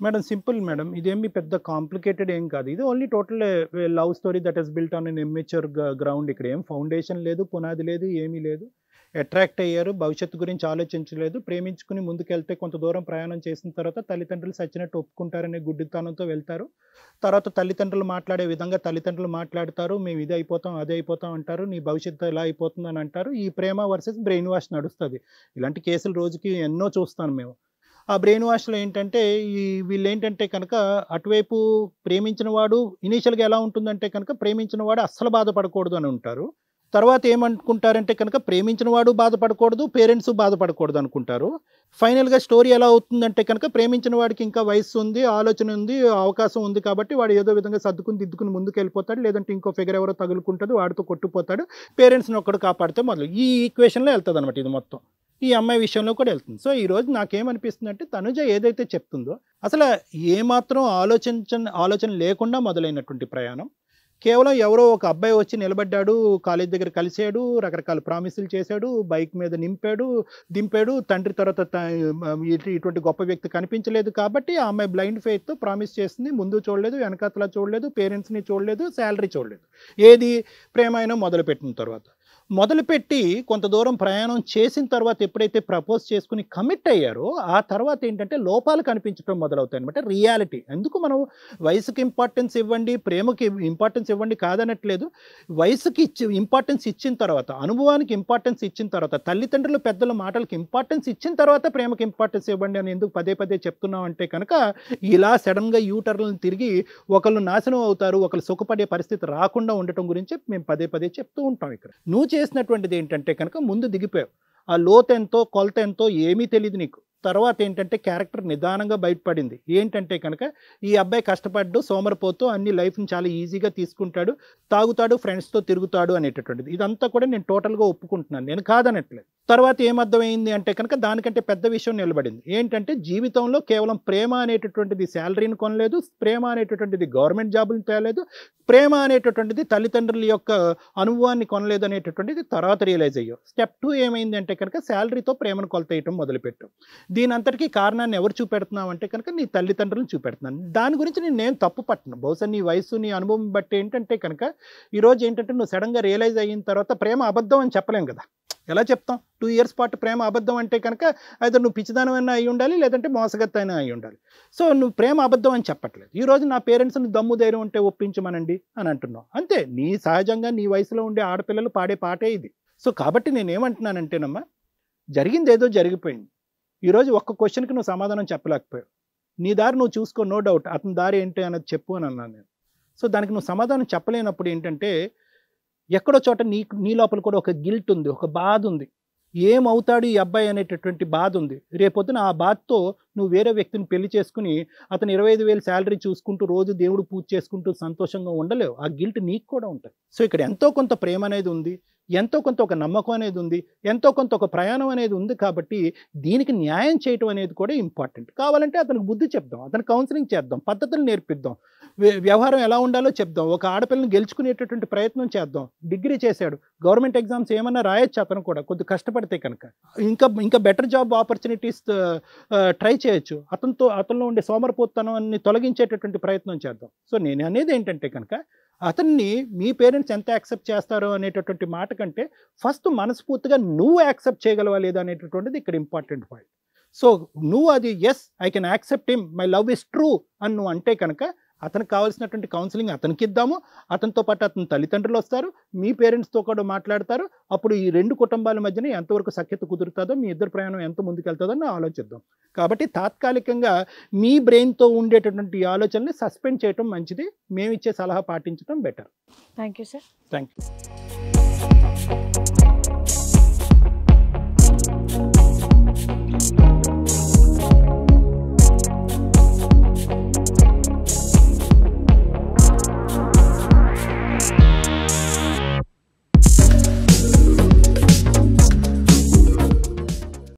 Madam simple madam. ఇదేమి పెద్ద complicated ఏం కాదు. ఇది only total love story that has built on an immature ground. ఇక్కడ ఏం ఫౌండేషన్ లేదు, పునాది లేదు, ఏమీ లేదు. అట్రాక్ట్ అయ్యారు, భవిష్యత్తు గురించి ఆలోచించలేదు, ప్రేమించుకుని ముందుకెళ్తే కొంత దూరం ప్రయాణం చేసిన తర్వాత తల్లిదండ్రులు సచ్చినట్టు ఒప్పుకుంటారనే గుడ్డితనంతో వెళ్తారు. తర్వాత తల్లిదండ్రులు మాట్లాడే విధంగా తల్లిదండ్రులు మాట్లాడతారు. మేము ఇది అయిపోతాం, అది అయిపోతాం అంటారు, నీ భవిష్యత్తు ఎలా అయిపోతుందని అంటారు. ఈ ప్రేమ వర్సెస్ బ్రెయిన్ వాష్ నడుస్తుంది. ఇలాంటి కేసులు రోజుకి ఎన్నో చూస్తాను మేము. ఆ బ్రెయిన్ వాష్లో ఏంటంటే వీళ్ళు ఏంటంటే కనుక అటువైపు ప్రేమించిన వాడు ఇనీషియల్గా ఎలా ఉంటుందంటే కనుక ప్రేమించిన వాడు అస్సలు బాధపడకూడదు అని ఉంటారు. తర్వాత ఏమనుకుంటారంటే కనుక ప్రేమించిన వాడు బాధపడకూడదు, పేరెంట్స్ బాధపడకూడదు అనుకుంటారు. ఫైనల్గా స్టోరీ ఎలా అవుతుందంటే కనుక ప్రేమించిన వాడికి ఇంకా వయసు ఉంది, ఆలోచన ఉంది, అవకాశం ఉంది కాబట్టి వాడు ఏదో విధంగా సర్దుకుని దిద్దుకుని ముందుకు వెళ్ళిపోతాడు. లేదంటే ఇంకో ఫిగర్ ఎవరో తగులుకుంటుంది, వాడితో కొట్టుకుపోతాడు. పేరెంట్స్ని ఒక్కడు కాపాడితే మొదలు ఈ ఈక్వేషన్లో వెళ్తుంది అనమాట ఇది మొత్తం. ఈ అమ్మాయి విషయంలో కూడా వెళ్తుంది. సో ఈరోజు నాకేమనిపిస్తుంది అంటే తనుజ ఏదైతే చెప్తుందో అసలు ఏమాత్రం ఆలోచన లేకుండా మొదలైనటువంటి ప్రయాణం. కేవలం ఎవరో ఒక అబ్బాయి వచ్చి నిలబడ్డాడు, కాలేజ్ దగ్గర కలిసాడు, రకరకాల ప్రామిసులు చేశాడు, బైక్ మీద నింపాడు, దింపాడు. తండ్రి తర్వాత ఇటువంటి గొప్ప వ్యక్తి కనిపించలేదు కాబట్టి ఆ అమ్మాయి బ్లైండ్ ఫెయిత్తో ప్రామిస్ చేసింది. ముందు చూడలేదు, వెనకాతలా చూడలేదు, పేరెంట్స్ని చూడలేదు, శాలరీ చూడలేదు. ఏది ప్రేమ అయినా మొదలుపెట్టిన తర్వాత మొదలుపెట్టి కొంత దూరం ప్రయాణం చేసిన తర్వాత ఎప్పుడైతే ప్రపోజ్ చేసుకుని కమిట్ అయ్యారో ఆ తర్వాత ఏంటంటే లోపాలు కనిపించడం మొదలవుతాయి అనమాట. రియాలిటీ ఎందుకు మనం వయసుకి ఇంపార్టెన్స్ ఇవ్వండి, ప్రేమకి ఇంపార్టెన్స్ ఇవ్వండి కాదనట్లేదు. వయసుకి ఇంపార్టెన్స్ ఇచ్చిన తర్వాత, అనుభవానికి ఇంపార్టెన్స్ ఇచ్చిన తర్వాత, తల్లిదండ్రులు పెద్దల మాటలకి ఇంపార్టెన్స్ ఇచ్చిన తర్వాత ప్రేమకి ఇంపార్టెన్స్ ఇవ్వండి అని ఎందుకు పదే పదే చెప్తున్నాం అంటే కనుక ఇలా సడన్గా యూటర్లను తిరిగి ఒకళ్ళు నాశనం అవుతారు, ఒకళ్ళు సుఖపడే పరిస్థితి రాకుండా ఉండటం గురించి మేము పదే పదే చెప్తూ ఉంటాం. ఇక్కడ నువ్వు చేసినటువంటిది ఏంటంటే కనుక ముందు దిగిపోయావు. ఆ లోతెంతో కొలత ఎంతో ఏమీ తెలియదు నీకు. తర్వాత ఏంటంటే క్యారెక్టర్ నిదానంగా బయటపడింది. ఏంటంటే కనుక ఈ అబ్బాయి కష్టపడ్డు, సోమరిపోతూ అన్ని లైఫ్ని చాలా ఈజీగా తీసుకుంటాడు, తాగుతాడు, ఫ్రెండ్స్తో తిరుగుతాడు అనేటటువంటిది. ఇదంతా కూడా నేను టోటల్గా ఒప్పుకుంటున్నాను, నేను కాదనట్లేదు. తర్వాత ఏమర్థమైంది అంటే కనుక దానికంటే పెద్ద విషయం నిలబడింది. ఏంటంటే జీవితంలో కేవలం ప్రేమ అనేటటువంటిది శాలరీని కొనలేదు, ప్రేమ అనేటటువంటిది గవర్నమెంట్ జాబులు తేలేదు, ప్రేమ అనేటటువంటిది తల్లిదండ్రుల యొక్క అనుభవాన్ని కొనలేదు అనేటటువంటిది తర్వాత రియలైజ్ అయ్యావు. స్టెప్ 2 ఏమైంది అంటే కనుక శాలరీతో ప్రేమను కొలతేయటం మొదలుపెట్టాం. దీని అంతటికీ కారణాన్ని ఎవరు చూపెడుతున్నావు అంటే కనుక నీ తల్లిదండ్రులను చూపెడుతున్నాను. దాని గురించి నేను తప్పు పట్టను. బహుశా నీ వయసు, నీ అనుభవం బట్టి ఏంటంటే కనుక ఈరోజు ఏంటంటే నువ్వు సడన్గా రియలైజ్ అయిన తర్వాత ప్రేమ అబద్ధం అని చెప్పలేం కదా. ఎలా చెప్తాం? 2 years పాటు ప్రేమ అబద్ధం అంటే కనుక అయితే నువ్వు పిచ్చిదానమైనా అయి ఉండాలి, లేదంటే మోసగత్త అయినా అయి ఉండాలి. సో నువ్వు ప్రేమ అబద్ధం అని చెప్పట్లేదు. ఈరోజు నా పేరెంట్స్ని దమ్ము ధైర్యం ఉంటే ఒప్పించమనండి అని అంటున్నావు. అంతే, నీ సహజంగా నీ వయసులో ఉండే ఆడపిల్లలు పాడే పాటే ఇది. సో కాబట్టి నేనేమంటున్నానంటేనమ్మా, జరిగింది ఏదో జరిగిపోయింది. ఈరోజు ఒక్క క్వశ్చన్కి నువ్వు సమాధానం చెప్పలేకపోయావు. నీ దారి నువ్వు చూసుకో, నో డౌట్. అతని దారి ఏంటి అన్నది చెప్పు అని అన్నాను నేను. సో దానికి నువ్వు సమాధానం చెప్పలేనప్పుడు ఏంటంటే ఎక్కడో చోట నీ లోపల కూడా ఒక గిల్ట్ ఉంది, ఒక బాధ ఉంది. ఏమవుతాడు ఈ అబ్బాయి అనేటటువంటి బాధ ఉంది. రేపొద్దున ఆ బాధతో నువ్వు వేరే వ్యక్తిని పెళ్లి చేసుకుని అతను 25,000 శాలరీ చూసుకుంటూ రోజు దేవుడు పూజ చేసుకుంటూ సంతోషంగా ఉండలేవు. ఆ గిల్ట్ నీకు కూడా ఉంటుంది. సో ఇక్కడ ఎంతో కొంత ప్రేమ అనేది ఉంది, ఎంతో కొంత ఒక నమ్మకం అనేది ఉంది, ఎంతో కొంత ఒక ప్రయాణం అనేది ఉంది. కాబట్టి దీనికి న్యాయం చేయటం అనేది కూడా ఇంపార్టెంట్. కావాలంటే అతనికి బుద్ధి చెప్దాం, అతనికి కౌన్సిలింగ్ చేద్దాం, పద్ధతులు నేర్పిద్దాం, వ్యవహారం ఎలా ఉండాలో చెప్దాం, ఒక ఆడపిల్లని గెలుచుకునేటటువంటి ప్రయత్నం చేద్దాం. డిగ్రీ చేశాడు, గవర్నమెంట్ ఎగ్జామ్స్ ఏమన్నా రాయొచ్చు అతను కూడా కొద్ది కష్టపడితే కనుక. ఇంకా బెటర్ జాబ్ ఆపర్చునిటీస్ ట్రై చేయొచ్చు. అతనిలో ఉండే సోమరిపోతనాన్ని తొలగించేటటువంటి ప్రయత్నం చేద్దాం. సో నేను అనేది ఏంటంటే కనుక అతన్ని మీ పేరెంట్స్ ఎంత యాక్సెప్ట్ చేస్తారో అనేటటువంటి మాట కంటే ఫస్ట్ మనస్ఫూర్తిగా నువ్వు యాక్సెప్ట్ చేయగలవా లేదా అనేటటువంటిది ఇక్కడ ఇంపార్టెంట్ పాయింట్. సో నువ్వు అది yes I can accept him, my love is true అని నువ్వు అంటే కనుక అతనికి కావాల్సినటువంటి కౌన్సిలింగ్ అతనికి ఇద్దాము. అతనితో పాటు అతని తల్లిదండ్రులు వస్తారు, మీ పేరెంట్స్తో కూడా మాట్లాడతారు. అప్పుడు ఈ 2 కుటుంబాల మధ్యన ఎంతవరకు సఖ్యత కుదురుతుందో, మీ ఇద్దరు ప్రయాణం ఎంత ముందుకెళ్తుందో అని ఆలోచిద్దాం. కాబట్టి తాత్కాలికంగా మీ బ్రెయిన్తో ఉండేటటువంటి ఆలోచనని సస్పెండ్ చేయటం మంచిది. మేమిచ్చే సలహా పాటించడం better. Thank you sir. Thank you.